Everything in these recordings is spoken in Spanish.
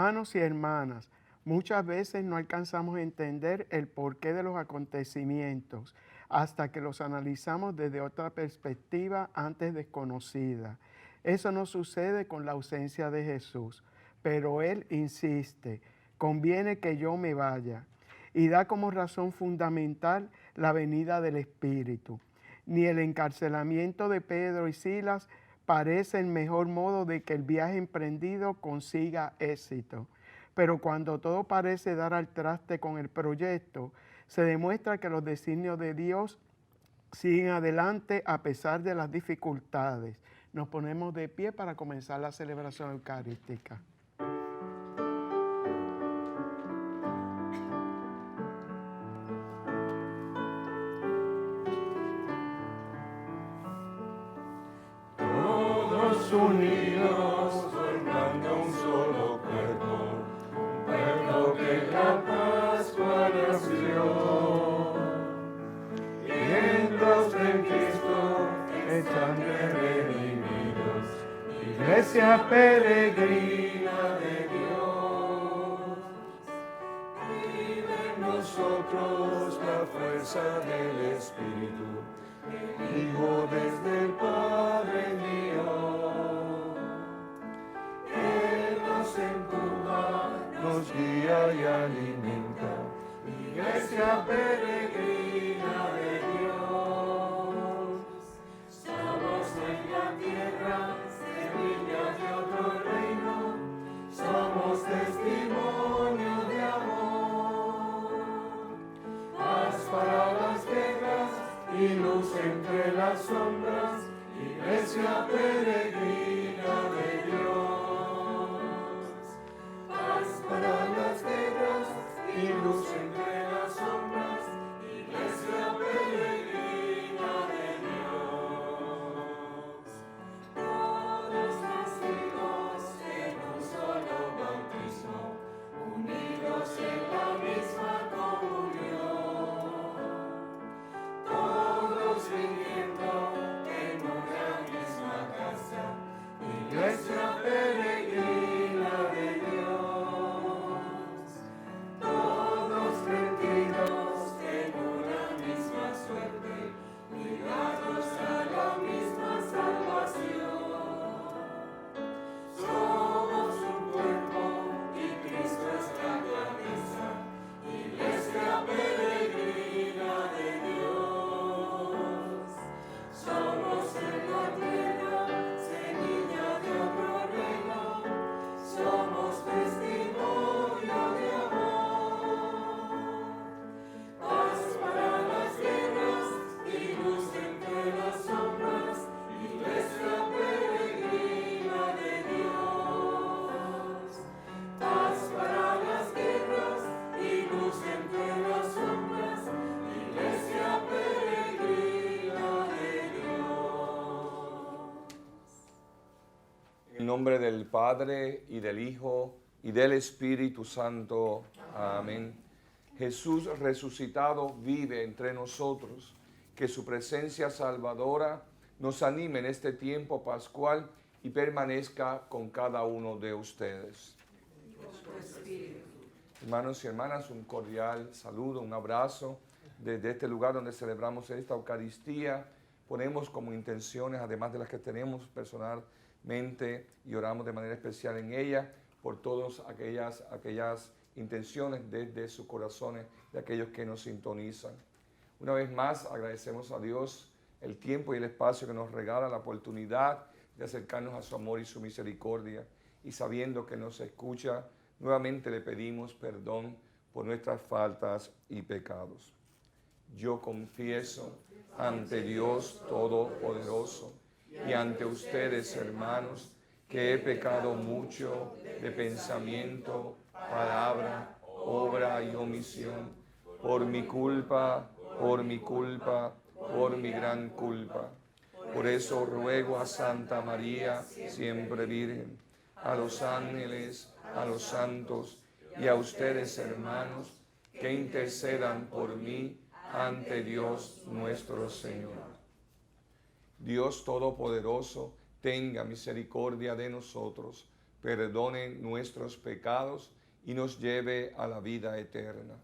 Hermanos y hermanas, muchas veces no alcanzamos a entender el porqué de los acontecimientos hasta que los analizamos desde otra perspectiva antes desconocida. Eso no sucede con la ausencia de Jesús, pero Él insiste, conviene que yo me vaya, y da como razón fundamental la venida del Espíritu. Ni el encarcelamiento de Pedro y Silas parece el mejor modo de que el viaje emprendido consiga éxito. Pero cuando todo parece dar al traste con el proyecto, se demuestra que los designios de Dios siguen adelante a pesar de las dificultades. Nos ponemos de pie para comenzar la celebración eucarística. Todos unidos formando un solo cuerpo, un pueblo que la Pascua nació. Vientos en Cristo están redimidos, iglesia peregrina de Dios. Vive en nosotros la fuerza del Espíritu, el Hijo desde el Padre Dios. Él nos empuja, nos guía y alimenta, iglesia peregrina de Dios. Somos en la tierra, semillas de otro reino, somos testimonio de amor. Paz para las guerras y luz entre las sombras, iglesia peregrina de Dios. Paz para las guerras y luz entre las sombras, iglesia peregrina de Dios. Todos nacidos en un solo bautismo, unidos en la misma comunión. Todos viviendo en una misma casa, iglesia peregrina de Dios. Todos metidos en una misma suerte, ligados a la misma salvación. Somos un cuerpo y Cristo es la cabeza, iglesia peregrina de Dios. Somos en la tierra, semilla de otro reino, somos testimonio de amor. Paz para las guerras y luz entre las sombras, iglesia peregrina de Dios. Paz para las guerras y luz entre las sombras, iglesia peregrina de Dios. En el nombre del Padre, y del Hijo, y del Espíritu Santo. Amén. Jesús resucitado vive entre nosotros. Que su presencia salvadora nos anime en este tiempo pascual y permanezca con cada uno de ustedes. Hermanos y hermanas, un cordial saludo, un abrazo desde este lugar donde celebramos esta Eucaristía. Ponemos como intenciones, además de las que tenemos personalmente, y oramos de manera especial en ella, por todas aquellas intenciones desde sus corazones de aquellos que nos sintonizan. Una vez más agradecemos a Dios el tiempo y el espacio que nos regala, la oportunidad de acercarnos a su amor y su misericordia, y sabiendo que nos escucha, nuevamente le pedimos perdón por nuestras faltas y pecados. Yo confieso ante Dios Todopoderoso y ante ustedes, hermanos, que he pecado mucho de pensamiento, palabra, obra y omisión, por mi culpa, por mi gran culpa. Por eso ruego a Santa María, siempre Virgen, a los ángeles, a los santos y a ustedes, hermanos, que intercedan por mí ante Dios nuestro Señor. Dios Todopoderoso, tenga misericordia de nosotros, perdone nuestros pecados y nos lleve a la vida eterna.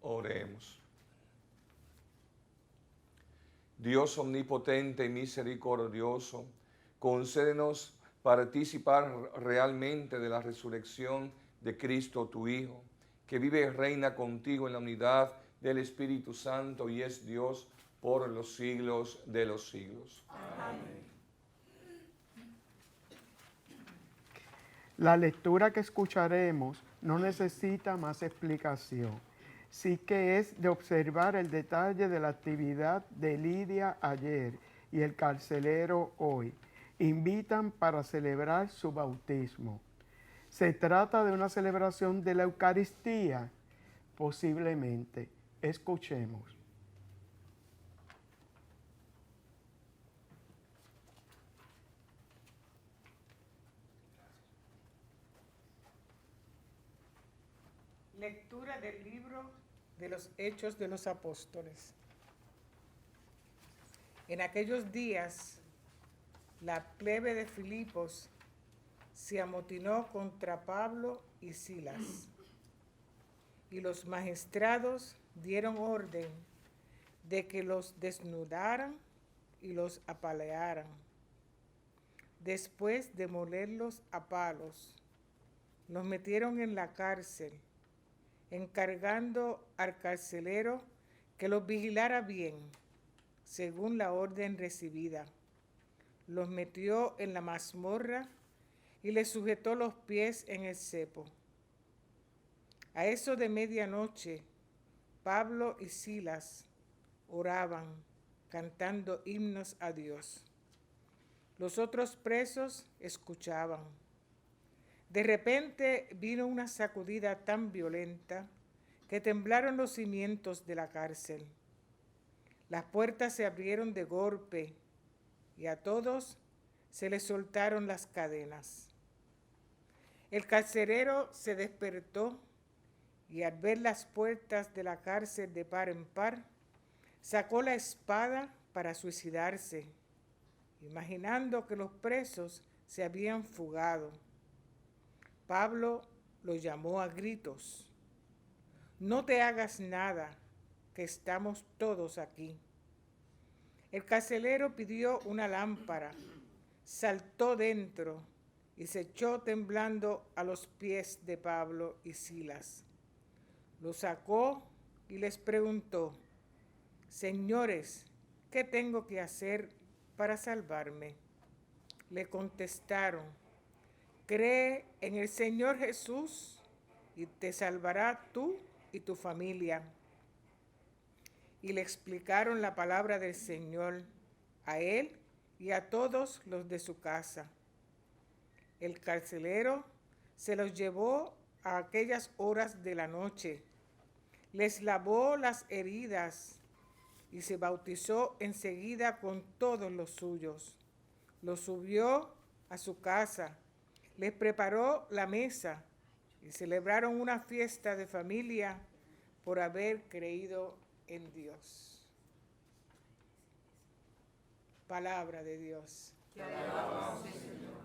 Oremos. Dios omnipotente y misericordioso, concédenos participar realmente de la resurrección de Cristo tu Hijo, que vive y reina contigo en la unidad del Espíritu Santo y es Dios por los siglos de los siglos. Amén. La lectura que escucharemos no necesita más explicación. Sí que es de observar el detalle de la actividad de Lidia ayer y el carcelero hoy. Invitan para celebrar su bautismo. ¿Se trata de una celebración de la Eucaristía? Posiblemente. Escuchemos. Lectura del libro de los Hechos de los Apóstoles. En aquellos días, la plebe de Filipos se amotinó contra Pablo y Silas, y los magistrados dieron orden de que los desnudaran y los apalearan. Después de molerlos a palos, los metieron en la cárcel, encargando al carcelero que los vigilara bien, según la orden recibida. Los metió en la mazmorra y les sujetó los pies en el cepo. A eso de medianoche, Pablo y Silas oraban, cantando himnos a Dios. Los otros presos escuchaban. De repente vino una sacudida tan violenta que temblaron los cimientos de la cárcel. Las puertas se abrieron de golpe y a todos se les soltaron las cadenas. El carcelero se despertó y al ver las puertas de la cárcel de par en par, sacó la espada para suicidarse, imaginando que los presos se habían fugado. Pablo lo llamó a gritos. No te hagas nada, que estamos todos aquí. El carcelero pidió una lámpara, saltó dentro y se echó temblando a los pies de Pablo y Silas. Los sacó y les preguntó: Señores, ¿qué tengo que hacer para salvarme? Le contestaron: Cree en el Señor Jesús y te salvará tú y tu familia. Y le explicaron la palabra del Señor a él y a todos los de su casa. El carcelero se los llevó a aquellas horas de la noche, les lavó las heridas y se bautizó enseguida con todos los suyos. Los subió a su casa, les preparó la mesa y celebraron una fiesta de familia por haber creído en Dios. Palabra de Dios. Te alabamos, Señor.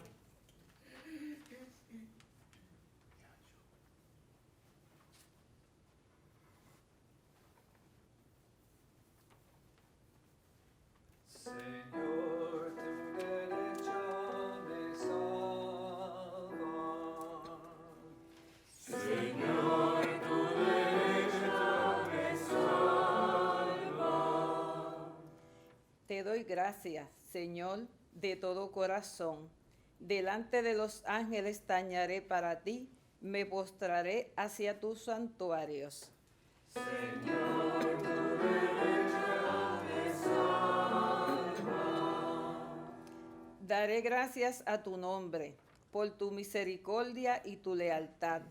gracias, Señor, de todo corazón. Delante de los ángeles tañaré para ti, me postraré hacia tus santuarios. Daré gracias a tu nombre, por tu misericordia y tu lealtad.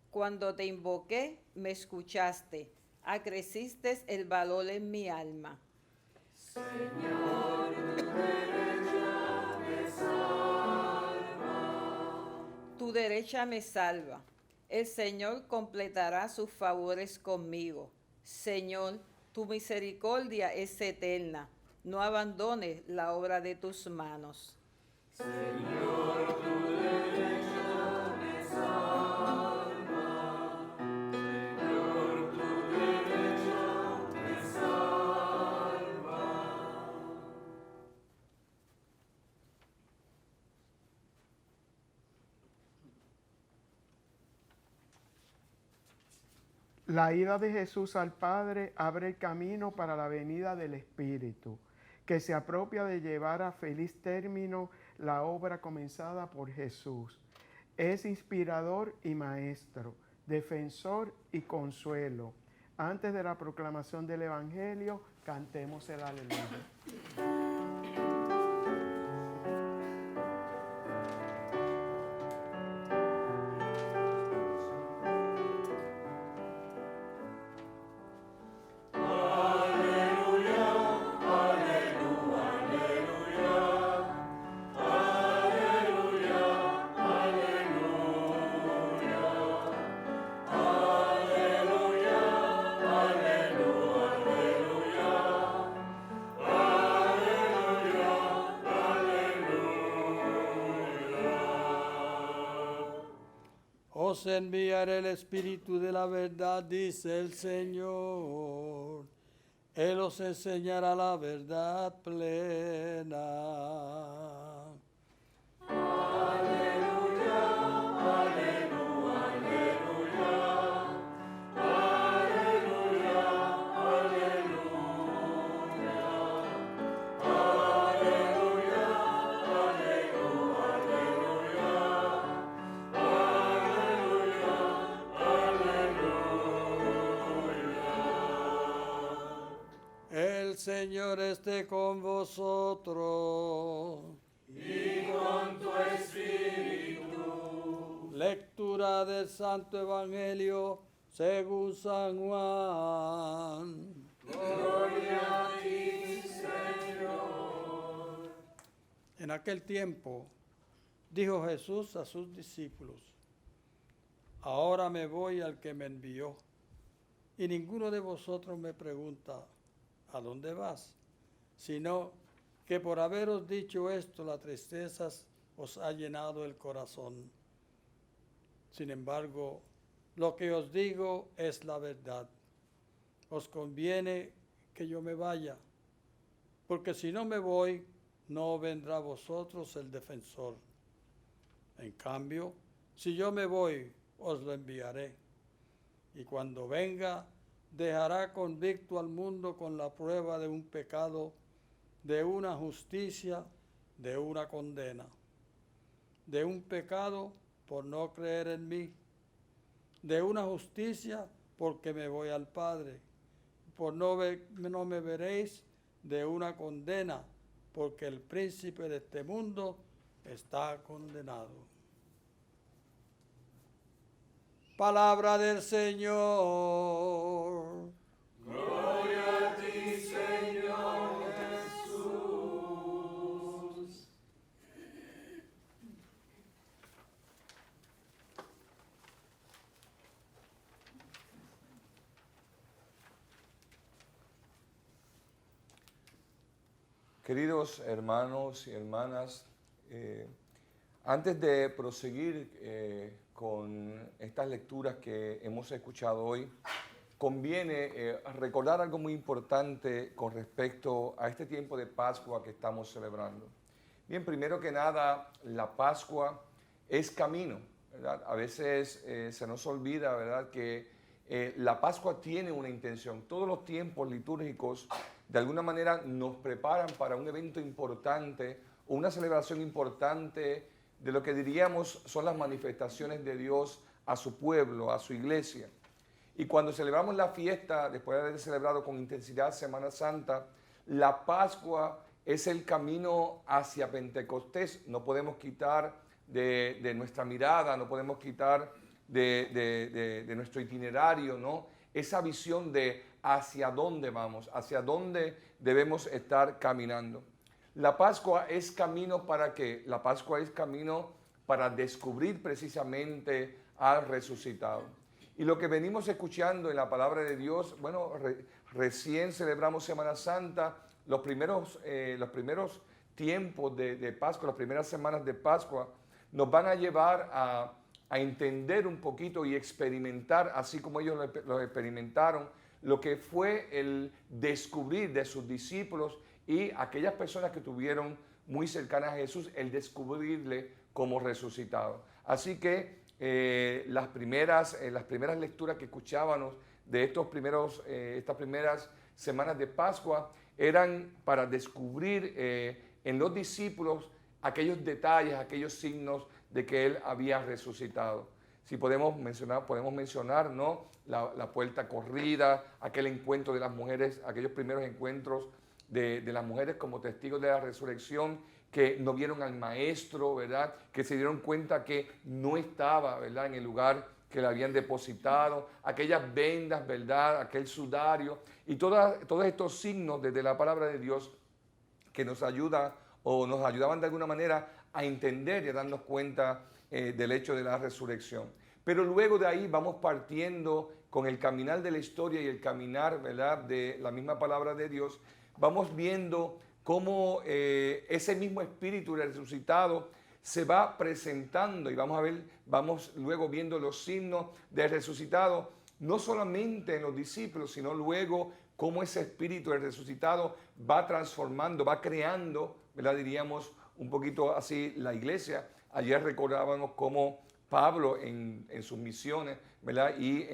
Cuando te invoqué, me escuchaste, acreciste el valor en mi alma. Tu derecha me salva. El Señor completará sus favores conmigo. Señor, tu misericordia es eterna. No abandones la obra de tus manos. La ida de Jesús al Padre abre el camino para la venida del Espíritu, que se apropia de llevar a feliz término la obra comenzada por Jesús. Es inspirador y maestro, defensor y consuelo. Antes de la proclamación del Evangelio, cantemos el aleluya. Os enviaré el Espíritu de la verdad, dice el Señor. Él os enseñará la verdad plena. El Señor esté con vosotros. Y con tu espíritu. Lectura del Santo Evangelio según San Juan. Gloria a ti, Señor. En aquel tiempo dijo Jesús a sus discípulos: Ahora me voy al que me envió, y ninguno de vosotros me pregunta: ¿a dónde vas? Sino que por haberos dicho esto, la tristeza os ha llenado el corazón. Sin embargo, lo que os digo es la verdad. Os conviene que yo me vaya, porque si no me voy, no vendrá a vosotros el defensor. En cambio, si yo me voy, os lo enviaré. Y cuando venga, dejará convicto al mundo con la prueba de un pecado, de una justicia, de una condena. De un pecado por no creer en mí, de una justicia porque me voy al Padre, por no me veréis, de una condena porque el príncipe de este mundo está condenado. Palabra del Señor. Gloria a ti, Señor Jesús. Queridos hermanos y hermanas, antes de proseguir con estas lecturas que hemos escuchado hoy, conviene recordar algo muy importante con respecto a este tiempo de Pascua que estamos celebrando. Bien, primero que nada, la Pascua es camino, ¿verdad? A veces se nos olvida, ¿verdad?, que la Pascua tiene una intención. Todos los tiempos litúrgicos de alguna manera nos preparan para un evento importante, una celebración importante de lo que diríamos son las manifestaciones de Dios a su pueblo, a su iglesia. Y cuando celebramos la fiesta, después de haber celebrado con intensidad Semana Santa, la Pascua es el camino hacia Pentecostés. No podemos quitar de nuestra mirada, no podemos quitar de nuestro itinerario, ¿no? Esa visión de hacia dónde vamos, hacia dónde debemos estar caminando. La Pascua es camino para qué? La Pascua es camino para descubrir precisamente al resucitado. Y lo que venimos escuchando en la palabra de Dios, bueno, recién celebramos Semana Santa, los primeros tiempos de Pascua, las primeras semanas de Pascua, nos van a llevar a entender un poquito y experimentar, así como ellos lo experimentaron, lo que fue el descubrir de sus discípulos y aquellas personas que tuvieron muy cercanas a Jesús, el descubrirle como resucitado. Así que las primeras lecturas que escuchábamos de estas primeras semanas de Pascua eran para descubrir en los discípulos aquellos detalles, aquellos signos de que Él había resucitado. Si podemos mencionar, ¿no? La puerta corrida, aquel encuentro de las mujeres, aquellos primeros encuentros de las mujeres como testigos de la resurrección, que no vieron al maestro, ¿verdad? Que se dieron cuenta que no estaba, ¿verdad?, en el lugar que le habían depositado, aquellas vendas, ¿verdad?, aquel sudario, y todos estos signos desde la palabra de Dios que nos ayuda o nos ayudaban de alguna manera a entender y a darnos cuenta del hecho de la resurrección. Pero luego de ahí vamos partiendo con el caminar de la historia y el caminar, ¿verdad?, de la misma palabra de Dios, vamos viendo cómo ese mismo espíritu resucitado se va presentando y vamos luego viendo los signos del resucitado, no solamente en los discípulos, sino luego cómo ese espíritu del resucitado va transformando, va creando, ¿verdad?, diríamos un poquito así, la iglesia. Ayer recordábamos cómo Pablo en sus misiones, ¿verdad?, y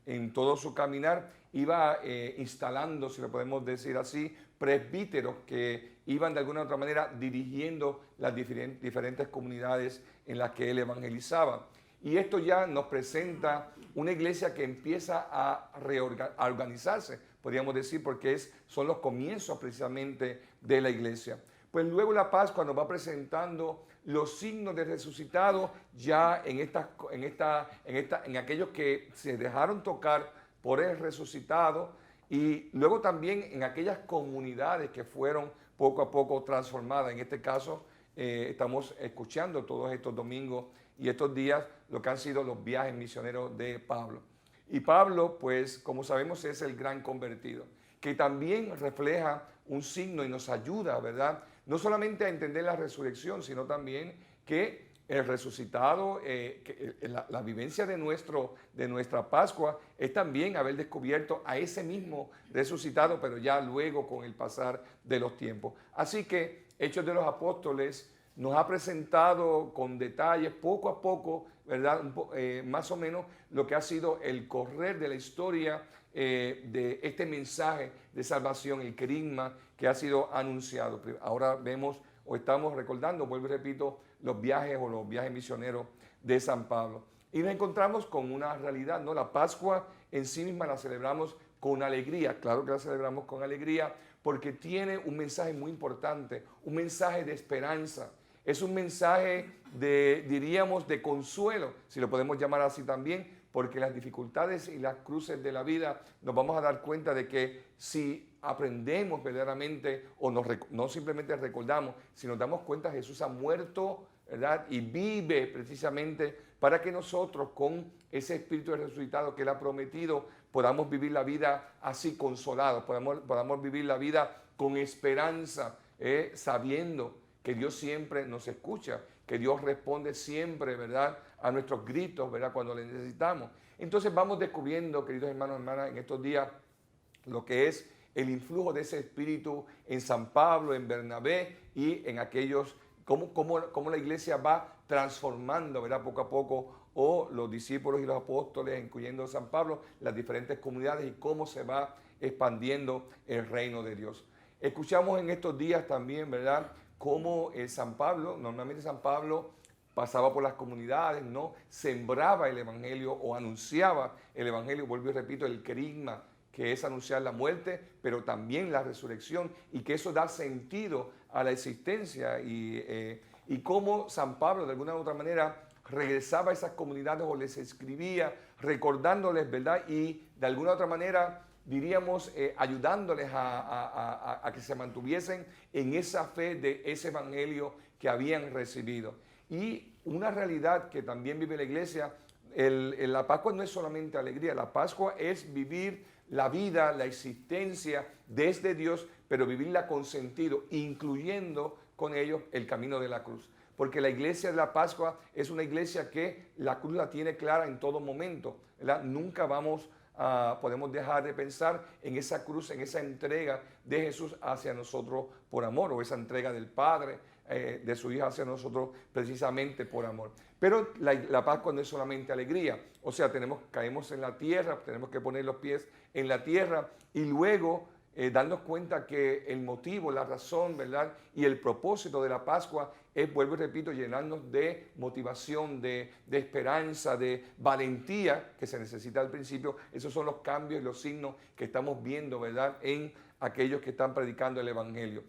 en todo su caminar iba instalando, si lo podemos decir así, presbíteros que iban de alguna u otra manera dirigiendo las diferentes comunidades en las que él evangelizaba. Y esto ya nos presenta una iglesia que empieza a organizarse, podríamos decir, porque son los comienzos precisamente de la iglesia. Pues luego la Pascua nos va presentando los signos de resucitado ya en aquellos que se dejaron tocar por el resucitado, y luego también en aquellas comunidades que fueron poco a poco transformadas. En este caso, estamos escuchando todos estos domingos y estos días lo que han sido los viajes misioneros de Pablo. Y Pablo, pues, como sabemos, es el gran convertido, que también refleja un signo y nos ayuda, ¿verdad?, no solamente a entender la resurrección, sino también que el resucitado, la vivencia de nuestra Pascua es también haber descubierto a ese mismo resucitado, pero ya luego con el pasar de los tiempos. Así que Hechos de los Apóstoles nos ha presentado con detalles, poco a poco, ¿verdad?, más o menos lo que ha sido el correr de la historia de este mensaje de salvación, el querigma que ha sido anunciado. Ahora vemos o estamos recordando, vuelvo y repito, los viajes misioneros de San Pablo. Y nos encontramos con una realidad, ¿no? La Pascua en sí misma la celebramos con alegría, claro que la celebramos con alegría, porque tiene un mensaje muy importante, un mensaje de esperanza. Es un mensaje diríamos, de consuelo, si lo podemos llamar así también, porque las dificultades y las cruces de la vida nos vamos a dar cuenta de que si aprendemos verdaderamente o no simplemente recordamos, si nos damos cuenta Jesús ha muerto, ¿verdad?, y vive precisamente para que nosotros con ese espíritu resucitado que Él ha prometido podamos vivir la vida así consolados, podamos vivir la vida con esperanza, sabiendo que Dios siempre nos escucha, que Dios responde siempre, ¿verdad?, a nuestros gritos, ¿verdad?, cuando le necesitamos. Entonces vamos descubriendo, queridos hermanos y hermanas, en estos días lo que es el influjo de ese espíritu en San Pablo, en Bernabé y en aquellos, cómo la iglesia va transformando, ¿verdad?, poco a poco, o los discípulos y los apóstoles, incluyendo San Pablo, las diferentes comunidades y cómo se va expandiendo el reino de Dios. Escuchamos en estos días también, ¿verdad?, cómo San Pablo, normalmente San Pablo pasaba por las comunidades, ¿no?, sembraba el evangelio o anunciaba el evangelio, vuelvo y repito, el querigma, que es anunciar la muerte, pero también la resurrección, y que eso da sentido a la existencia, y cómo San Pablo de alguna u otra manera regresaba a esas comunidades o les escribía recordándoles, ¿verdad?, y de alguna u otra manera diríamos, ayudándoles a que se mantuviesen en esa fe de ese evangelio que habían recibido. Y una realidad que también vive la iglesia, la Pascua no es solamente alegría, la Pascua es vivir la vida, la existencia desde Dios, pero vivirla con sentido, incluyendo con ellos el camino de la cruz. Porque la iglesia de la Pascua es una iglesia que la cruz la tiene clara en todo momento, ¿verdad? Nunca podemos dejar de pensar en esa cruz, en esa entrega de Jesús hacia nosotros por amor, o esa entrega del Padre, de su Hijo hacia nosotros precisamente por amor. Pero la Pascua no es solamente alegría, o sea, caemos en la tierra, tenemos que poner los pies en la tierra y luego darnos cuenta que el motivo, la razón, ¿verdad?, y el propósito de la Pascua es, vuelvo y repito, llenarnos de motivación, de esperanza, de valentía que se necesita al principio. Esos son los cambios y los signos que estamos viendo, ¿verdad?, en aquellos que están predicando el Evangelio.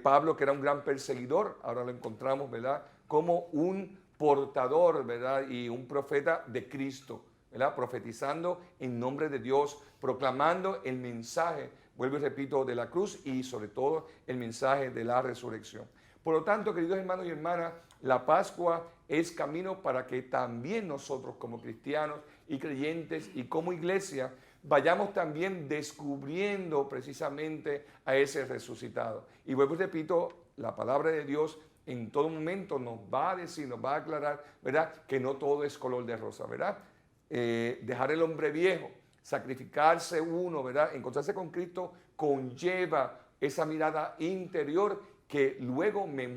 Pablo, que era un gran perseguidor, ahora lo encontramos, ¿verdad?, como un portador, ¿verdad?, y un profeta de Cristo, ¿verdad?, profetizando en nombre de Dios, proclamando el mensaje, vuelvo y repito, de la cruz y sobre todo el mensaje de la resurrección. Por lo tanto, queridos hermanos y hermanas, la Pascua es camino para que también nosotros como cristianos y creyentes y como iglesia vayamos también descubriendo precisamente a ese resucitado. Y vuelvo y repito, la palabra de Dios en todo momento nos va a decir, nos va a aclarar, ¿verdad?, que no todo es color de rosa, ¿verdad? Dejar el hombre viejo, sacrificarse uno, ¿verdad?, encontrarse con Cristo conlleva esa mirada interior que luego me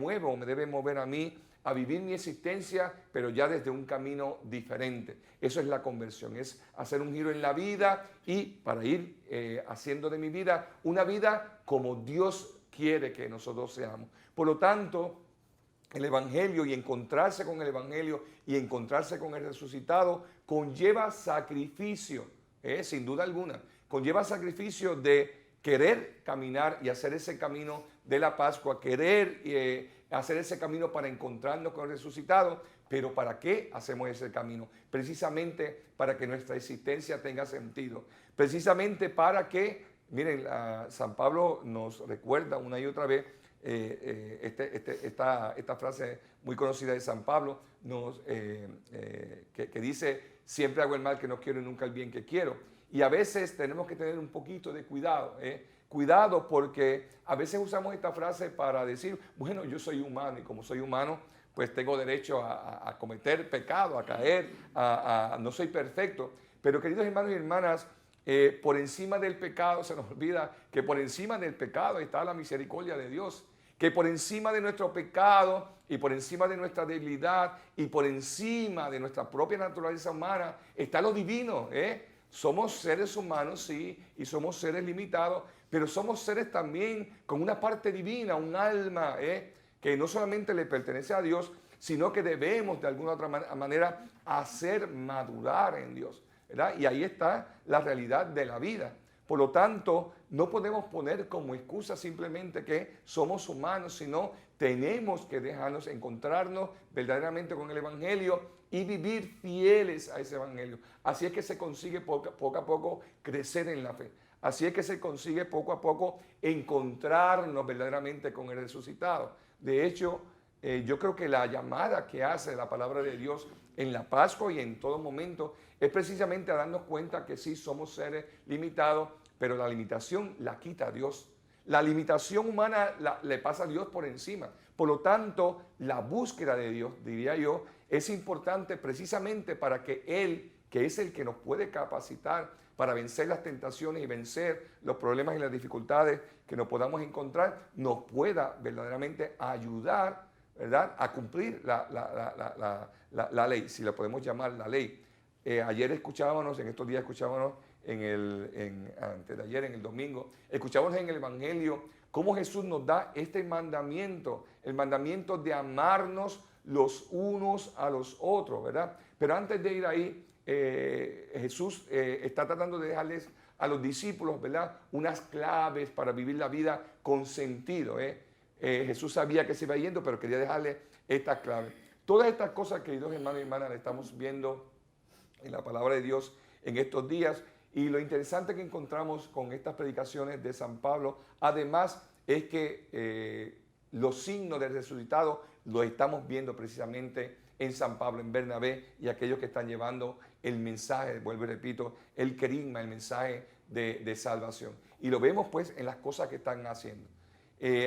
debe mover a mí a vivir mi existencia, pero ya desde un camino diferente. Eso es la conversión, es hacer un giro en la vida y para ir haciendo de mi vida una vida como Dios quiere que nosotros seamos. Por lo tanto, el Evangelio y encontrarse con el Evangelio y encontrarse con el resucitado conlleva sacrificio, sin duda alguna. Conlleva sacrificio de querer caminar y hacer ese camino de la Pascua, querer hacer ese camino para encontrarnos con el resucitado. Pero ¿para qué hacemos ese camino? Precisamente para que nuestra existencia tenga sentido. Precisamente para que, miren, San Pablo nos recuerda una y otra vez esta frase muy conocida de San Pablo, que dice, siempre hago el mal que no quiero y nunca el bien que quiero. Y a veces tenemos que tener un poquito de cuidado, cuidado porque a veces usamos esta frase para decir, bueno, yo soy humano y como soy humano, pues tengo derecho a cometer pecado, a caer, no soy perfecto. Pero queridos hermanos y hermanas, por encima del pecado se nos olvida que por encima del pecado está la misericordia de Dios, que por encima de nuestro pecado y por encima de nuestra debilidad y por encima de nuestra propia naturaleza humana está lo divino, Somos seres humanos, sí, y somos seres limitados, pero somos seres también con una parte divina, un alma, que no solamente le pertenece a Dios, sino que debemos de alguna otra manera hacer madurar en Dios, ¿verdad? Y ahí está la realidad de la vida. Por lo tanto, no podemos poner como excusa simplemente que somos humanos, sino tenemos que dejarnos encontrarnos verdaderamente con el Evangelio y vivir fieles a ese Evangelio. Así es que se consigue poco a poco crecer en la fe. Así es que se consigue poco a poco encontrarnos verdaderamente con el resucitado. De hecho, yo creo que la llamada que hace la palabra de Dios en la Pascua y en todo momento es precisamente a darnos cuenta que sí somos seres limitados, pero la limitación la quita Dios. La limitación humana le pasa a Dios por encima. Por lo tanto, la búsqueda de Dios, diría yo, es importante precisamente para que Él, que es el que nos puede capacitar para vencer las tentaciones y vencer los problemas y las dificultades que nos podamos encontrar, nos pueda verdaderamente ayudar, ¿verdad?, a cumplir la ley, si la podemos llamar la ley. Ayer escuchábamos, en estos días escuchábamos antes de ayer, en el domingo, escuchamos en el Evangelio cómo Jesús nos da este mandamiento, el mandamiento de amarnos los unos a los otros, ¿verdad? Pero antes de ir ahí, Jesús está tratando de dejarles a los discípulos, ¿verdad?, unas claves para vivir la vida con sentido. Jesús sabía que se iba yendo, pero quería dejarles estas claves. Todas estas cosas, queridos hermanos y hermanas, las estamos viendo en la palabra de Dios en estos días. Y lo interesante que encontramos con estas predicaciones de San Pablo, además, es que los signos del resucitado los estamos viendo precisamente en San Pablo, en Bernabé, y aquellos que están llevando el mensaje, vuelvo y repito, el querigma, el mensaje de salvación. Y lo vemos pues en las cosas que están haciendo.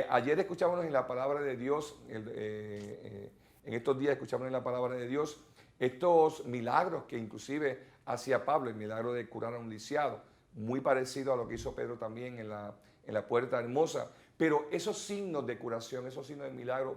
Ayer escuchábamos en la palabra de Dios, en estos días escuchamos en la palabra de Dios estos milagros que inclusive hacía Pablo, el milagro de curar a un lisiado, muy parecido a lo que hizo Pedro también en la Puerta Hermosa. Pero esos signos de curación, esos signos de milagro,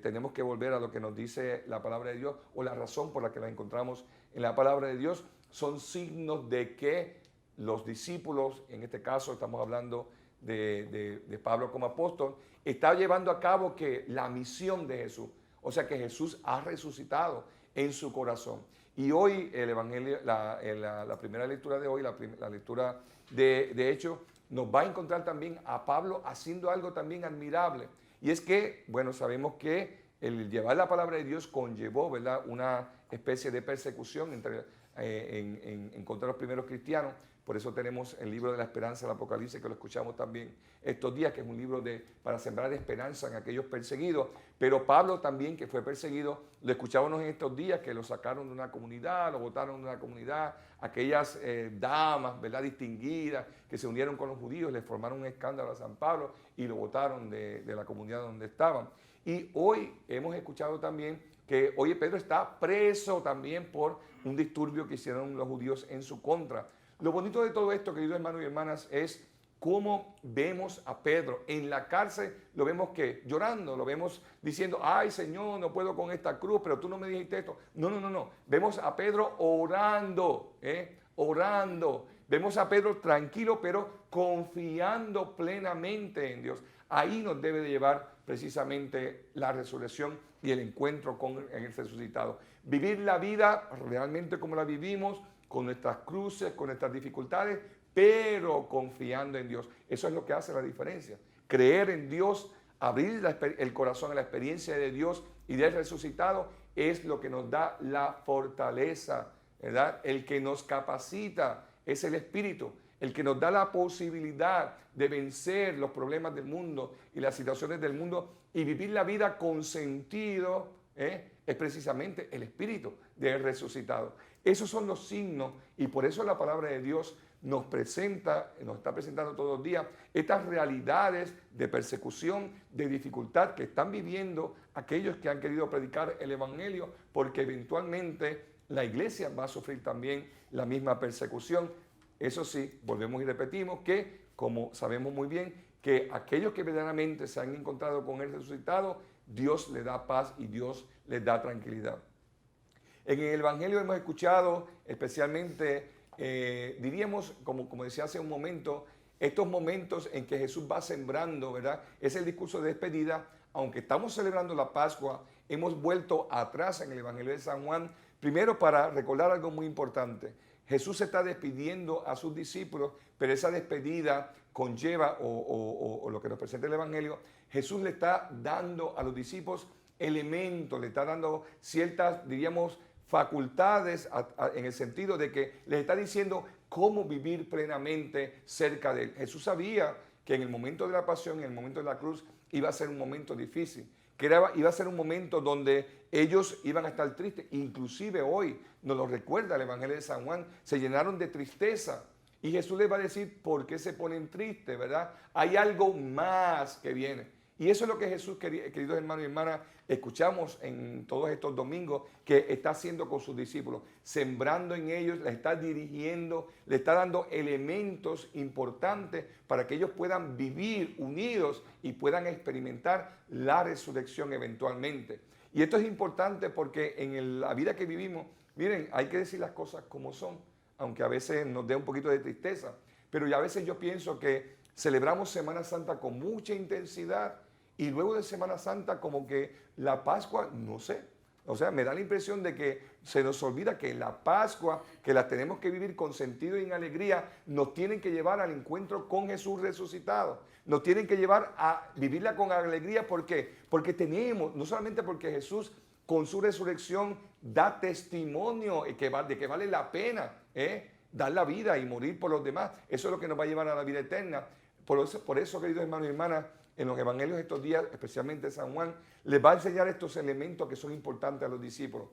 tenemos que volver a lo que nos dice la palabra de Dios, o la razón por la que la encontramos en la palabra de Dios, son signos de que los discípulos, en este caso estamos hablando de Pablo como apóstol, está llevando a cabo que la misión de Jesús, o sea que Jesús ha resucitado en su corazón. Y hoy el Evangelio, la primera lectura de hoy, la lectura de Hechos, nos va a encontrar también a Pablo haciendo algo también admirable. Y es que, bueno, sabemos que el llevar la palabra de Dios conllevó, ¿verdad?, una especie de persecución en contra de los primeros cristianos. Por eso tenemos el libro de la esperanza, el Apocalipsis, que lo escuchamos también estos días, que es un libro para sembrar esperanza en aquellos perseguidos. Pero Pablo también, que fue perseguido, lo escuchábamos en estos días, que lo sacaron de una comunidad, lo botaron de una comunidad. Aquellas damas, ¿verdad?, distinguidas, que se unieron con los judíos, le formaron un escándalo a San Pablo y lo botaron de la comunidad donde estaban. Y hoy hemos escuchado también que hoy Pedro está preso también por un disturbio que hicieron los judíos en su contra. Lo bonito de todo esto, queridos hermanos y hermanas, es cómo vemos a Pedro en la cárcel. Lo vemos que llorando, lo vemos diciendo, ay Señor, no puedo con esta cruz, pero tú no me dijiste esto. No. Vemos a Pedro orando, orando. Vemos a Pedro tranquilo, pero confiando plenamente en Dios. Ahí nos debe de llevar precisamente la resurrección y el encuentro con el resucitado. Vivir la vida realmente como la vivimos, con nuestras cruces, con nuestras dificultades, pero confiando en Dios. Eso es lo que hace la diferencia. Creer en Dios, abrir el corazón a la experiencia de Dios y del resucitado es lo que nos da la fortaleza, ¿verdad? El que nos capacita es el Espíritu, el que nos da la posibilidad de vencer los problemas del mundo y las situaciones del mundo y vivir la vida con sentido, es precisamente el Espíritu del resucitado. Esos son los signos y por eso la palabra de Dios nos está presentando todos los días estas realidades de persecución, de dificultad que están viviendo aquellos que han querido predicar el Evangelio, porque eventualmente la iglesia va a sufrir también la misma persecución. Eso sí, volvemos y repetimos que, como sabemos muy bien, que aquellos que verdaderamente se han encontrado con el resucitado, Dios les da paz y Dios les da tranquilidad. En el Evangelio hemos escuchado especialmente, diríamos, como decía hace un momento, estos momentos en que Jesús va sembrando, ¿verdad? Es el discurso de despedida. Aunque estamos celebrando la Pascua, hemos vuelto atrás en el Evangelio de San Juan, primero para recordar algo muy importante. Jesús se está despidiendo a sus discípulos, pero esa despedida conlleva, o lo que nos presenta el Evangelio, Jesús le está dando a los discípulos elementos, le está dando ciertas, diríamos, facultades en el sentido de que les está diciendo cómo vivir plenamente cerca de él. Jesús sabía que en el momento de la pasión, en el momento de la cruz, iba a ser un momento difícil, que iba a ser un momento donde ellos iban a estar tristes. Inclusive hoy nos lo recuerda el Evangelio de San Juan, se llenaron de tristeza. Y Jesús les va a decir por qué se ponen tristes, ¿verdad? Hay algo más que viene. Y eso es lo que Jesús, queridos hermanos y hermanas, escuchamos en todos estos domingos que está haciendo con sus discípulos, sembrando en ellos, les está dirigiendo, les está dando elementos importantes para que ellos puedan vivir unidos y puedan experimentar la resurrección eventualmente. Y esto es importante porque en la vida que vivimos, miren, hay que decir las cosas como son. aunque a veces nos dé un poquito de tristeza. Pero ya a veces yo pienso que celebramos Semana Santa con mucha intensidad y luego de Semana Santa como que la Pascua, no sé. O sea, me da la impresión de que se nos olvida que la Pascua, que la tenemos que vivir con sentido y en alegría, nos tienen que llevar al encuentro con Jesús resucitado. Nos tienen que llevar a vivirla con alegría. ¿Por qué? Porque tenemos, no solamente porque Jesús con su resurrección da testimonio de que vale la pena dar la vida y morir por los demás. Eso es lo que nos va a llevar a la vida eterna. Por eso, queridos hermanos y hermanas, en los evangelios de estos días, especialmente San Juan, les va a enseñar estos elementos que son importantes a los discípulos.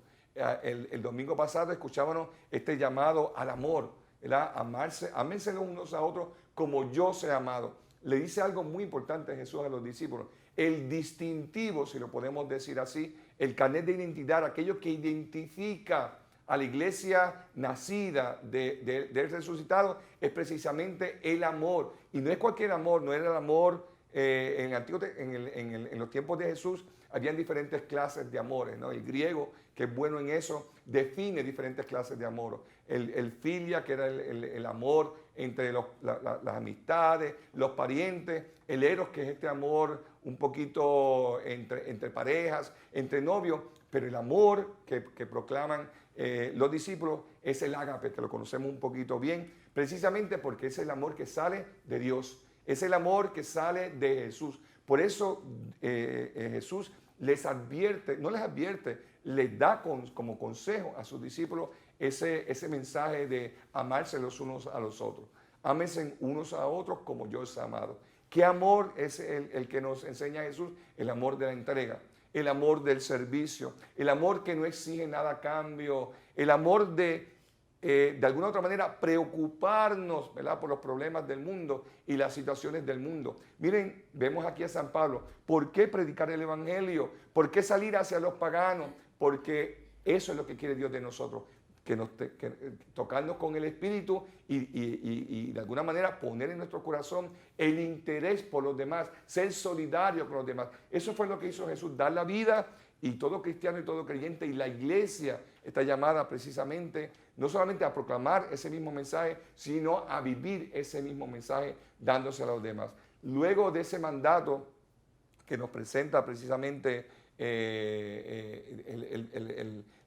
El domingo pasado escuchábamos este llamado al amor, ¿verdad? Amarse los unos a otros como yo sé amado. Le dice algo muy importante Jesús a los discípulos. El distintivo, si lo podemos decir así, el carnet de identidad, aquello que identifica a la iglesia nacida del resucitado, es precisamente el amor. Y no es cualquier amor, no era el amor. En los tiempos de Jesús habían diferentes clases de amores, ¿no? El griego, que es bueno en eso, define diferentes clases de amor. El filia, que era el amor entre las amistades, los parientes. El eros, que es este amor un poquito entre parejas, entre novios. Pero el amor que proclaman los discípulos es el ágape, que lo conocemos un poquito bien, precisamente porque es el amor que sale de Dios. Es el amor que sale de Jesús. Por eso Jesús les advierte, no les advierte, les da como consejo a sus discípulos ese mensaje de amarse los unos a los otros. Ámense unos a otros como yo os he amado. ¿Qué amor es el que nos enseña Jesús? El amor de la entrega, el amor del servicio, el amor que no exige nada a cambio, el amor de alguna otra manera preocuparnos, ¿verdad?, por los problemas del mundo y las situaciones del mundo. Miren, vemos aquí a San Pablo. ¿Por qué predicar el Evangelio? ¿Por qué salir hacia los paganos? Porque eso es lo que quiere Dios de nosotros, tocarnos con el Espíritu y de alguna manera poner en nuestro corazón el interés por los demás, ser solidario con los demás. Eso fue lo que hizo Jesús, dar la vida, y todo cristiano y todo creyente y la iglesia está llamada precisamente no solamente a proclamar ese mismo mensaje, sino a vivir ese mismo mensaje dándose a los demás. Luego de ese mandato que nos presenta precisamente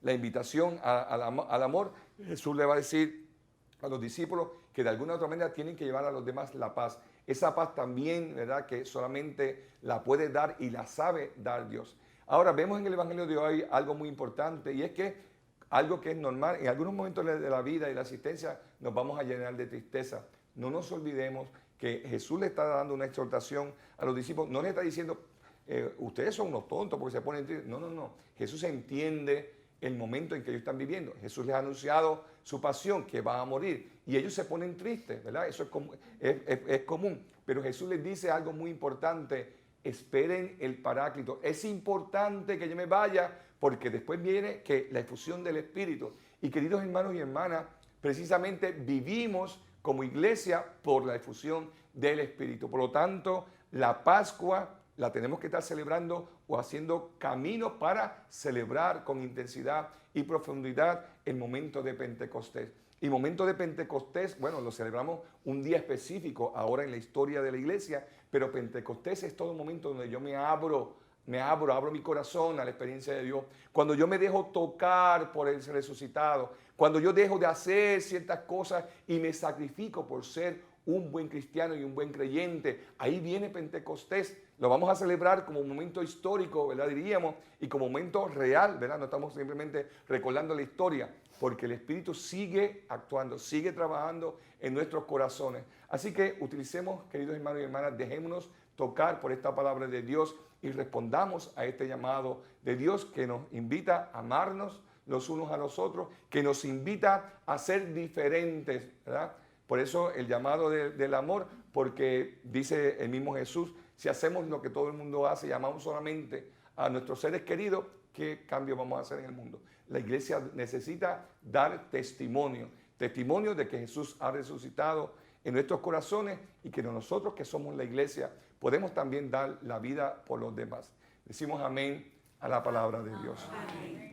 la invitación al amor, Jesús le va a decir a los discípulos que de alguna u otra manera tienen que llevar a los demás la paz. Esa paz también, ¿verdad?, que solamente la puede dar y la sabe dar Dios. Ahora vemos en el Evangelio de hoy algo muy importante, y es que algo que es normal, en algunos momentos de la vida y la existencia nos vamos a llenar de tristeza. No nos olvidemos que Jesús le está dando una exhortación a los discípulos, no le está diciendo, ustedes son unos tontos porque se ponen tristes. No, no, no. Jesús entiende el momento en que ellos están viviendo. Jesús les ha anunciado su pasión, que va a morir, y ellos se ponen tristes, ¿verdad? Eso es común. Pero Jesús les dice algo muy importante: esperen el Paráclito. Es importante que yo me vaya, porque después viene que la efusión del Espíritu. Y queridos hermanos y hermanas, precisamente vivimos como iglesia por la efusión del Espíritu. Por lo tanto, la Pascua la tenemos que estar celebrando o haciendo camino para celebrar con intensidad y profundidad el momento de Pentecostés. Y momento de Pentecostés, bueno, lo celebramos un día específico ahora en la historia de la iglesia, pero Pentecostés es todo un momento donde yo abro mi corazón a la experiencia de Dios. Cuando yo me dejo tocar por el resucitado, cuando yo dejo de hacer ciertas cosas y me sacrifico por ser un buen cristiano y un buen creyente, ahí viene Pentecostés. Lo vamos a celebrar como un momento histórico, ¿verdad?, diríamos, y como momento real, ¿verdad? No estamos simplemente recordando la historia, porque el Espíritu sigue actuando, sigue trabajando en nuestros corazones. Así que utilicemos, queridos hermanos y hermanas, dejémonos tocar por esta palabra de Dios y respondamos a este llamado de Dios que nos invita a amarnos los unos a los otros, que nos invita a ser diferentes, ¿verdad? Por eso el llamado del amor, porque dice el mismo Jesús, si hacemos lo que todo el mundo hace y amamos solamente a nuestros seres queridos, ¿qué cambio vamos a hacer en el mundo? La iglesia necesita dar testimonio de que Jesús ha resucitado en nuestros corazones y que nosotros, que somos la iglesia, podemos también dar la vida por los demás. Decimos amén a la palabra de Dios. Amén.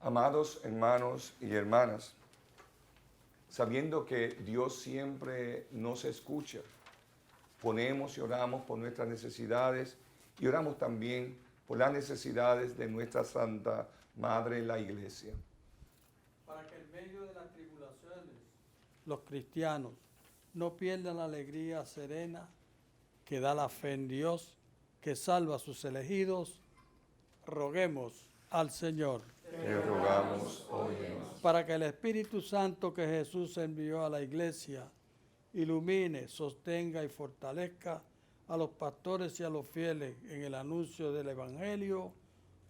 Amados hermanos y hermanas, sabiendo que Dios siempre nos escucha, ponemos y oramos por nuestras necesidades y oramos también por las necesidades de nuestra Santa Madre, la Iglesia. Para que en medio de las tribulaciones los cristianos no pierdan la alegría serena que da la fe en Dios, que salva a sus elegidos, roguemos al Señor. Te rogamos, óyenos. Para que el Espíritu Santo que Jesús envió a la Iglesia ilumine, sostenga y fortalezca a los pastores y a los fieles en el anuncio del Evangelio,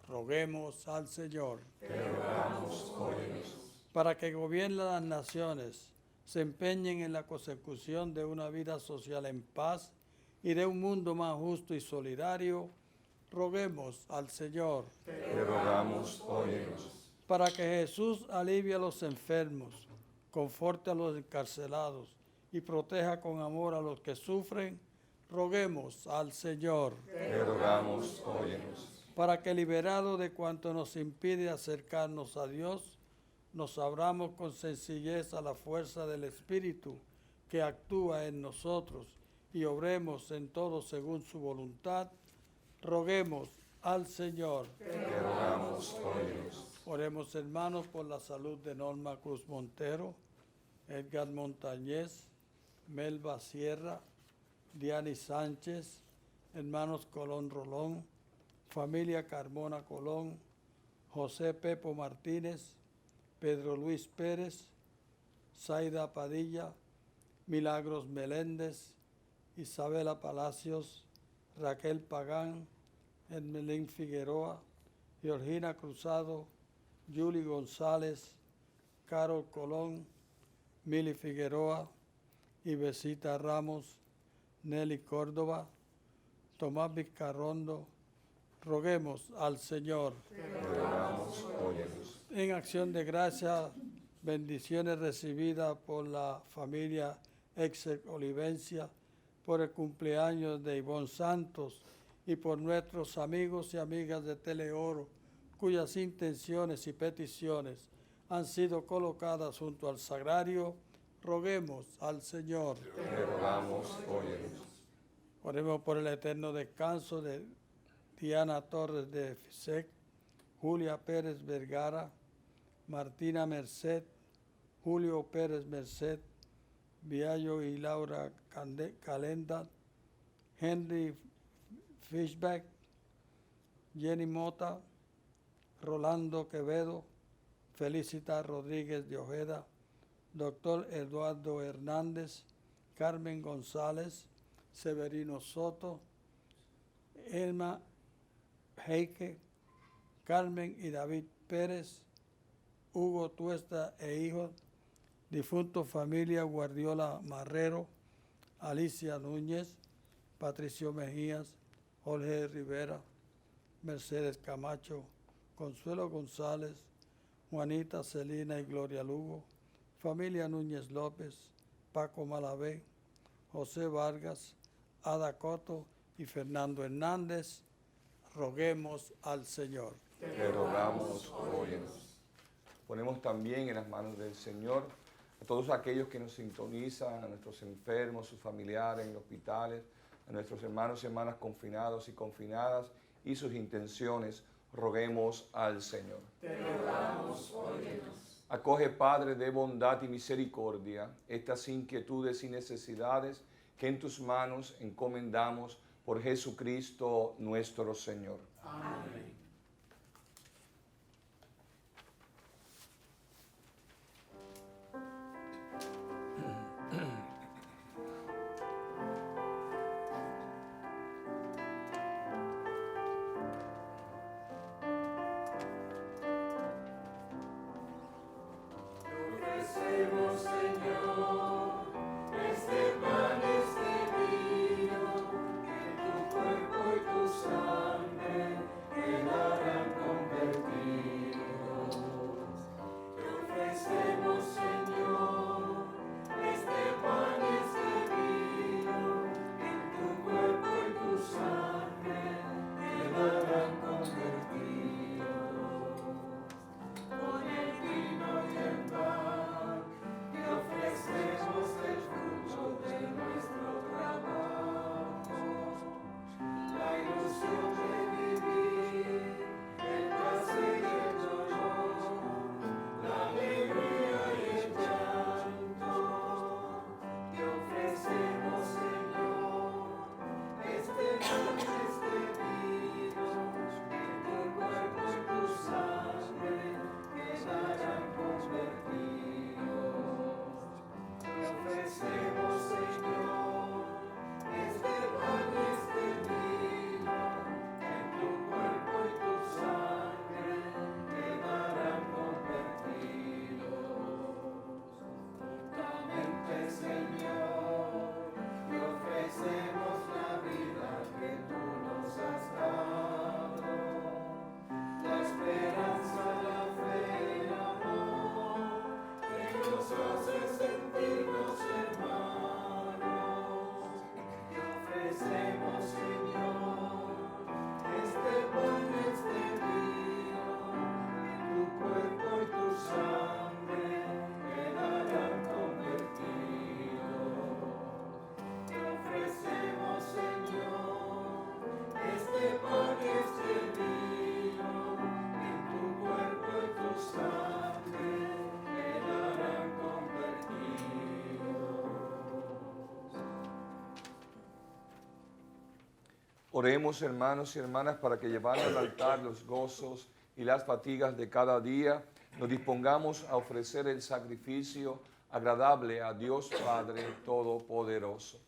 roguemos al Señor. Te rogamos, óyenos. Para que gobierne las naciones, se empeñen en la consecución de una vida social en paz y de un mundo más justo y solidario, roguemos al Señor. Te rogamos, óyenos. Para que Jesús alivie a los enfermos, conforte a los encarcelados y proteja con amor a los que sufren, roguemos al Señor. Te rogamos, óyenos. Para que liberado de cuanto nos impide acercarnos a Dios, nos abramos con sencillez a la fuerza del Espíritu que actúa en nosotros y obremos en todo según su voluntad, roguemos al Señor. Te rogamos, óyenos. Oremos, hermanos, por la salud de Norma Cruz Montero, Edgar Montañez, Melba Sierra, Diani Sánchez, hermanos Colón Rolón, familia Carmona Colón, José Pepo Martínez, Pedro Luis Pérez, Zaida Padilla, Milagros Meléndez, Isabela Palacios, Raquel Pagán, Hermelín Figueroa, Georgina Cruzado, Yuli González, Carol Colón, Mili Figueroa, Ibesita Ramos, Nelly Córdoba, Tomás Vizcarrondo, roguemos al Señor. Te rogamos, óyenos. En acción de gracia, bendiciones recibidas por la familia Exec Olivencia, por el cumpleaños de Ivonne Santos y por nuestros amigos y amigas de Teleoro, cuyas intenciones y peticiones han sido colocadas junto al sagrario, roguemos al Señor. Te rogamos, óyenos. Oremos por el eterno descanso de Diana Torres de FISEC, Julia Pérez Vergara, Martina Merced, Julio Pérez Merced, Viallo y Laura Calenda, Henry Fishback, Jenny Mota, Rolando Quevedo, Felicita Rodríguez de Ojeda, Doctor Eduardo Hernández, Carmen González, Severino Soto, Elma Heike, Carmen y David Pérez, Hugo Tuesta e hijos, difunto familia Guardiola Marrero, Alicia Núñez, Patricio Mejías, Jorge Rivera, Mercedes Camacho, Consuelo González, Juanita Celina y Gloria Lugo, familia Núñez López, Paco Malavé, José Vargas, Ada Coto y Fernando Hernández, roguemos al Señor. Te rogamos, óyenos. Ponemos también en las manos del Señor a todos aquellos que nos sintonizan, a nuestros enfermos, sus familiares en hospitales, a nuestros hermanos y hermanas confinados y confinadas y sus intenciones, roguemos al Señor. Te rogamos, óyenos. Acoge, Padre de bondad y misericordia, estas inquietudes y necesidades que en tus manos encomendamos por Jesucristo nuestro Señor. Amén. Ofrecemos, Señor, este pan y este vino, en tu cuerpo y tu sangre, en Oremos, hermanos y hermanas, para que llevando al altar los gozos y las fatigas de cada día, nos dispongamos a ofrecer el sacrificio agradable a Dios Padre Todopoderoso.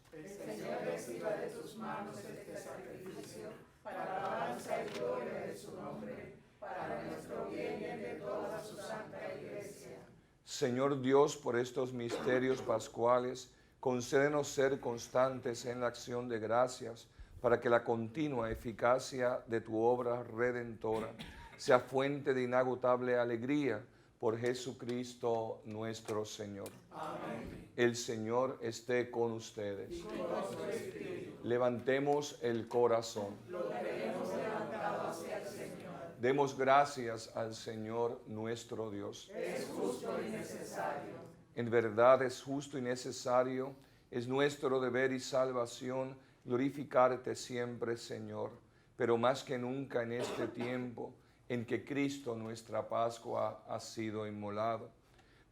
Señor Dios, por estos misterios pascuales, concédenos ser constantes en la acción de gracias, para que la continua eficacia de tu obra redentora sea fuente de inagotable alegría por Jesucristo nuestro Señor. Amén. El Señor esté con ustedes. Y con tu espíritu. Levantemos el corazón. Lo tenemos levantado hacia el Señor. Demos gracias al Señor nuestro Dios. Es justo y necesario. En verdad es justo y necesario, es nuestro deber y salvación glorificarte siempre, Señor, pero más que nunca en este tiempo en que Cristo, nuestra Pascua, ha sido inmolado,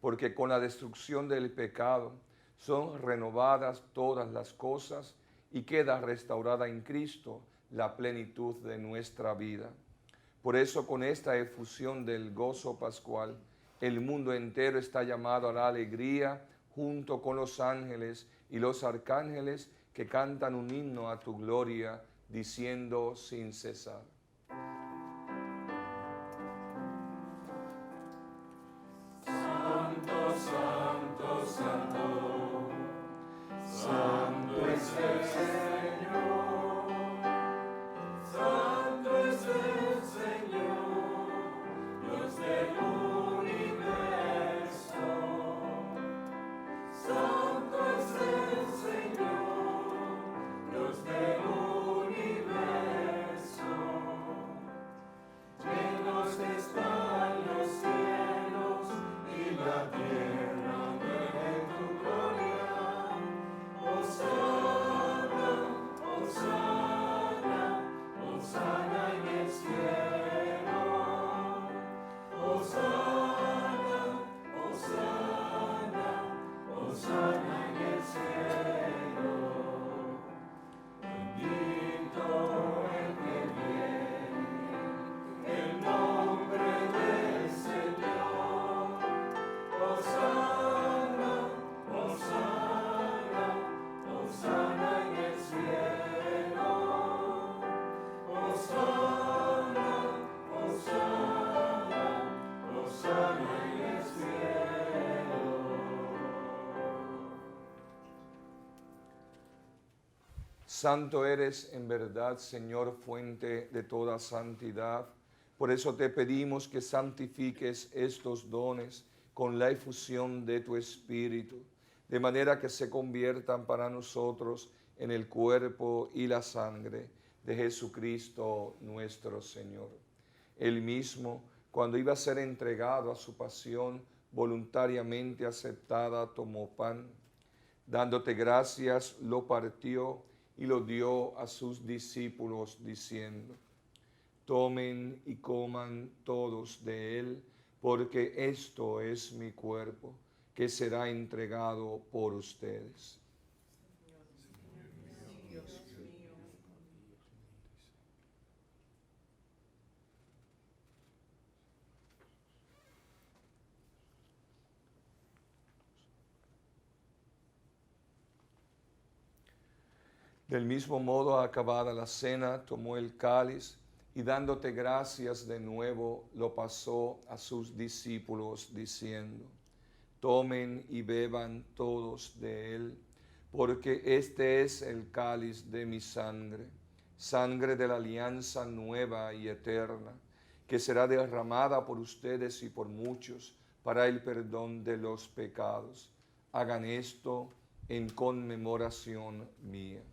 porque con la destrucción del pecado son renovadas todas las cosas y queda restaurada en Cristo la plenitud de nuestra vida. Por eso, con esta efusión del gozo pascual, el mundo entero está llamado a la alegría junto con los ángeles y los arcángeles que cantan un himno a tu gloria, diciendo sin cesar. Santo, santo, santo, santo es el Señor, santo es el Señor, Dios del universo. Santo es el Señor, Dios del universo. Llenos están los cielos y la tierra de tu gloria. Hosana, hosana, hosana en el cielo. Hosana, hosana, hosana en el cielo. Bendito el que viene, el nombre del Señor. Hosana, hosana, hosana en el cielo. Hosana, hosana, hosana en el cielo. Santo eres en verdad, Señor, fuente de toda santidad. Por eso te pedimos que santifiques estos dones con la efusión de tu Espíritu, de manera que se conviertan para nosotros en el cuerpo y la sangre de Jesucristo nuestro Señor. Él mismo, cuando iba a ser entregado a su pasión voluntariamente aceptada, tomó pan. Dándote gracias, lo partió y lo dio a sus discípulos, diciendo: tomen y coman todos de él, porque esto es mi cuerpo, que será entregado por ustedes. Del mismo modo, acabada la cena, tomó el cáliz y dándote gracias de nuevo, lo pasó a sus discípulos, diciendo: tomen y beban todos de él, porque este es el cáliz de mi sangre, sangre de la alianza nueva y eterna, que será derramada por ustedes y por muchos para el perdón de los pecados. Hagan esto en conmemoración mía.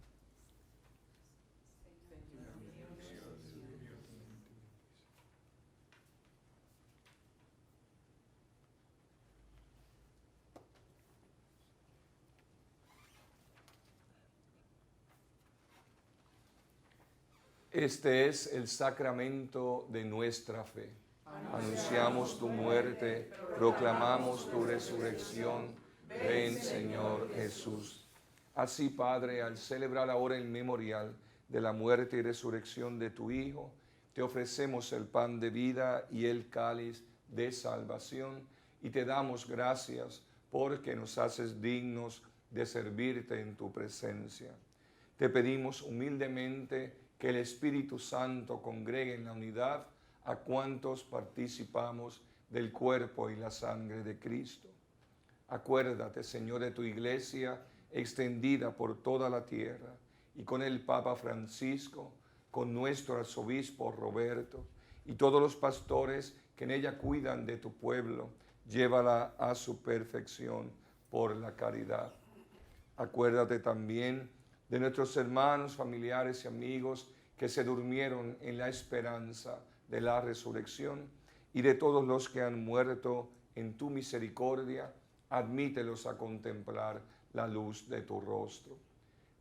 Este es el sacramento de nuestra fe. Anunciamos tu muerte, proclamamos tu resurrección. Ven, Señor Jesús. Así, Padre, al celebrar ahora el memorial de la muerte y resurrección de tu Hijo, te ofrecemos el pan de vida y el cáliz de salvación, y te damos gracias porque nos haces dignos de servirte en tu presencia. Te pedimos humildemente que el Espíritu Santo congregue en la unidad a cuantos participamos del cuerpo y la sangre de Cristo. Acuérdate, Señor, de tu iglesia extendida por toda la tierra, y con el Papa Francisco, con nuestro arzobispo Roberto y todos los pastores que en ella cuidan de tu pueblo, llévala a su perfección por la caridad. Acuérdate también de nuestros hermanos, familiares y amigos que se durmieron en la esperanza de la resurrección, y de todos los que han muerto en tu misericordia, admítelos a contemplar la luz de tu rostro.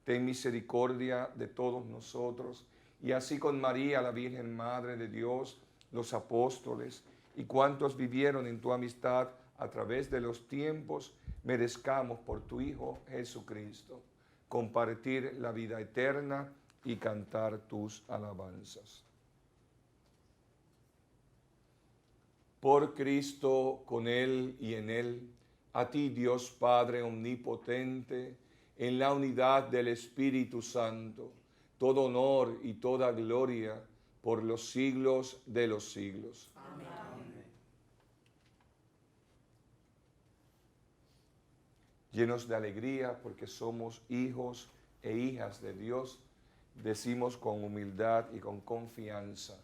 Ten misericordia de todos nosotros, y así con María, la Virgen Madre de Dios, los apóstoles y cuantos vivieron en tu amistad a través de los tiempos, merezcamos por tu Hijo Jesucristo compartir la vida eterna y cantar tus alabanzas. Por Cristo, con Él y en Él, a ti Dios Padre omnipotente, en la unidad del Espíritu Santo, todo honor y toda gloria por los siglos de los siglos. Amén. Llenos de alegría porque somos hijos e hijas de Dios, decimos con humildad y con confianza: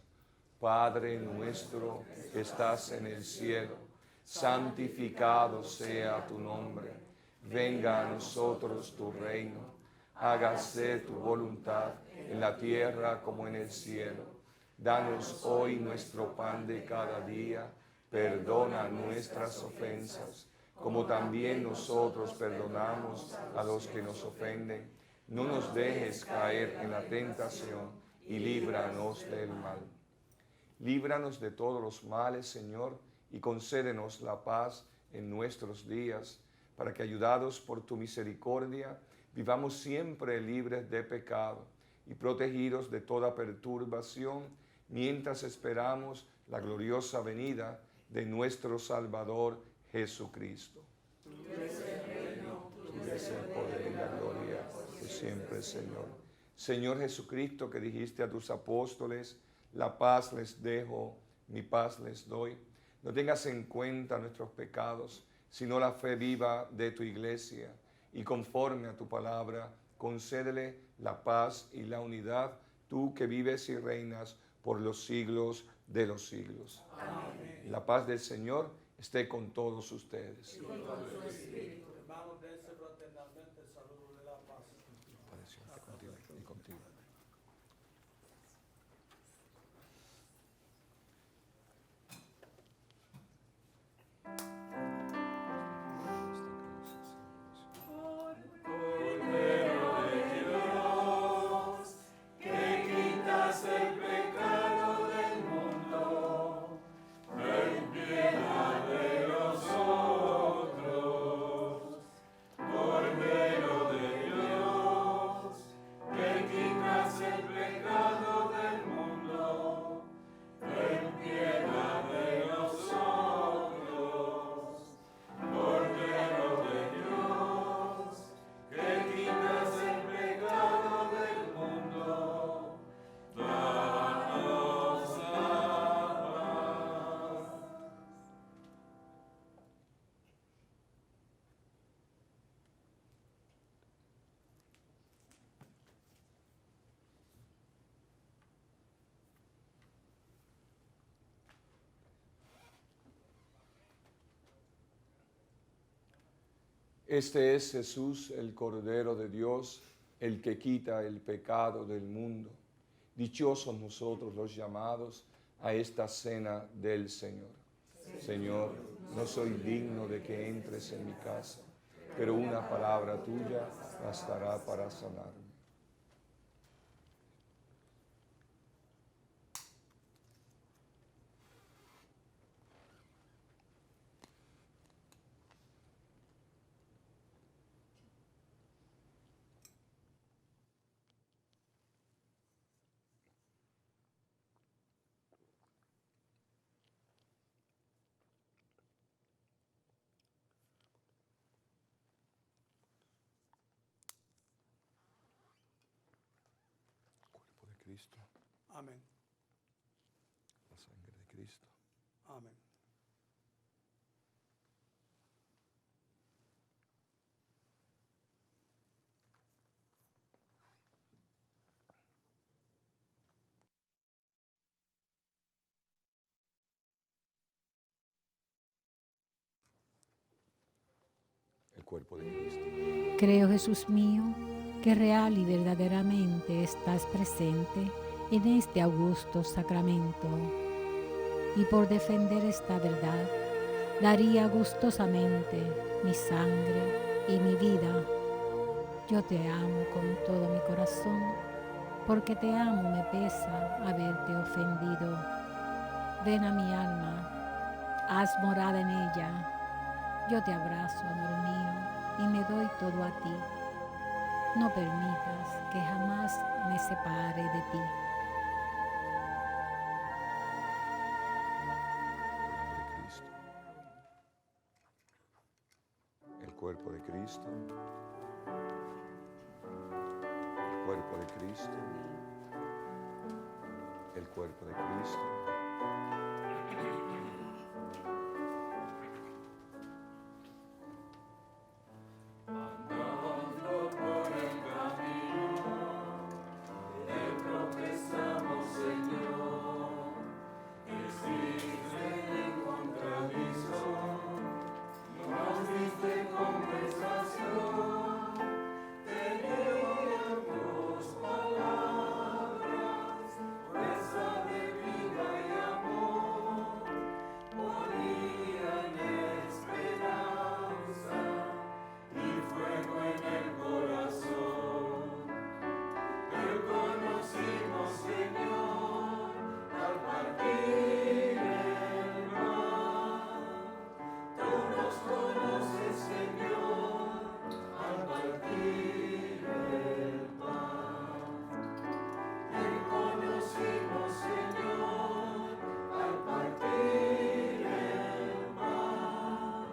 Padre nuestro que estás en el cielo, santificado sea tu nombre. Venga a nosotros tu reino. Hágase tu voluntad en la tierra como en el cielo. Danos hoy nuestro pan de cada día. Perdona nuestras ofensas, como también nosotros perdonamos a los que nos ofenden. No nos dejes caer en la tentación y líbranos del mal. Líbranos de todos los males, Señor, y concédenos la paz en nuestros días, para que, ayudados por tu misericordia, vivamos siempre libres de pecado y protegidos de toda perturbación, mientras esperamos la gloriosa venida de nuestro Salvador Jesucristo. Tuyo es el reino, tuyo es el poder y la gloria, por siempre, Señor. Señor Jesucristo, que dijiste a tus apóstoles: la paz les dejo, mi paz les doy. No tengas en cuenta nuestros pecados, sino la fe viva de tu iglesia, y conforme a tu palabra, concédele la paz y la unidad, tú que vives y reinas por los siglos de los siglos. Amén. La paz del Señor esté con todos ustedes. Y con su espíritu. Hermanos, dense fraternalmente el saludo de la paz. Padre, Señor, contigo y contigo. Cordero de Dios, que quitas el pecado del mundo, ten piedad de nosotros. Cordero de Dios, que quitas el pecado del mundo, ten piedad de nosotros. Cordero de Dios, que quitas el pecado del mundo, danos la paz. Este es Jesús, el Cordero de Dios, el que quita el pecado del mundo. Dichosos nosotros los llamados a esta cena del Señor. Señor, no soy digno de que entres en mi casa, pero una palabra tuya bastará para sanarme. Cristo. Amén. La sangre de Cristo. Amén. El cuerpo de Cristo. Creo, Jesús mío, que real y verdaderamente estás presente en este augusto sacramento. Y por defender esta verdad, daría gustosamente mi sangre y mi vida. Yo te amo con todo mi corazón, porque te amo me pesa haberte ofendido. Ven a mi alma, haz morada en ella. Yo te abrazo, amor mío, y me doy todo a ti. No permitas que jamás me separe de ti. El cuerpo de Cristo. El cuerpo de Cristo. El cuerpo de Cristo. Andando por el camino, te tropezamos, Señor. Existe en contradicción, nos diste conversación. Teníamos palabras, fuerza de vida y amor. Ponían esperanza y fuego en el corazón. Te conocimos, Señor, al partir el pan. Tú nos conoces, Señor, al partir el pan. Te conocimos, Señor, al partir el pan.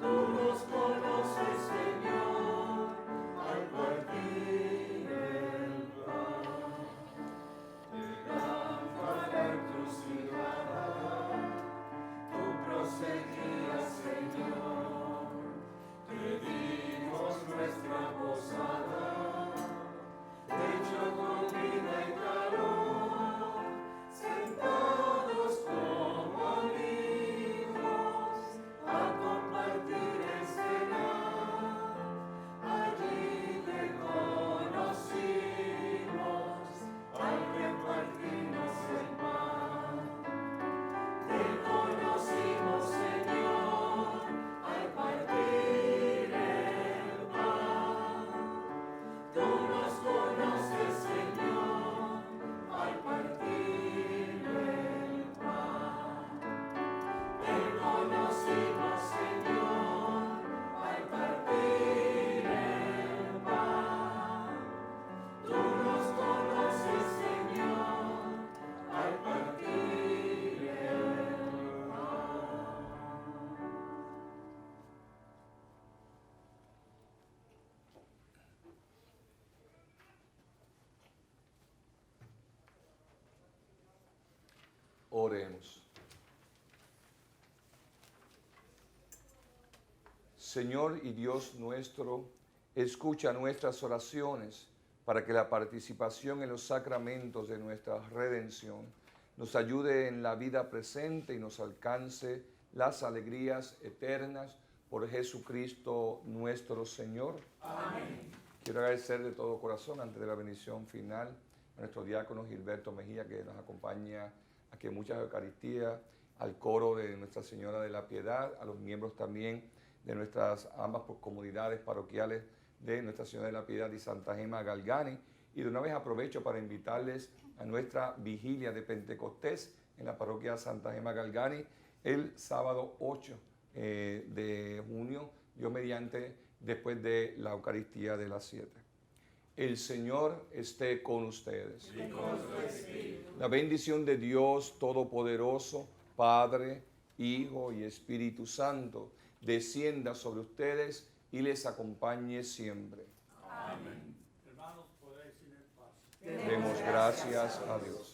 Tú nos conoces, Señor, al partir el pan. De lámpara encrucijada, tú proseguías, Señor. Te dimos nuestra posada, hecho con vida y calor, sentados como amigos, a compartir el cenar. Allí te conocimos, al repartirnos el pan. Te conocimos, Señor, al partir el pan. Tú nos conoces, Señor, al partir el pan. Te conocimos, Señor, al partir el pan. Tú nos conoces, Señor, al partir el pan. Oremos. Señor y Dios nuestro, escucha nuestras oraciones para que la participación en los sacramentos de nuestra redención nos ayude en la vida presente y nos alcance las alegrías eternas por Jesucristo nuestro Señor. Amén. Quiero agradecer de todo corazón, antes de la bendición final, a nuestro diácono Gilberto Mejía, que nos acompaña aquí en muchas Eucaristías, al coro de Nuestra Señora de la Piedad, a los miembros también de nuestras ambas comunidades parroquiales de Nuestra Señora de la Piedad y Santa Gema Galgani. Y de una vez aprovecho para invitarles a nuestra vigilia de Pentecostés en la parroquia Santa Gema Galgani el sábado 8 de junio, Dios mediante, después de la Eucaristía de las 7. El Señor esté con ustedes. Y con tu espíritu. La bendición de Dios Todopoderoso, Padre, Hijo y Espíritu Santo, descienda sobre ustedes y les acompañe siempre. Amén. Hermanos, podéis ir en paz. Demos gracias a Dios.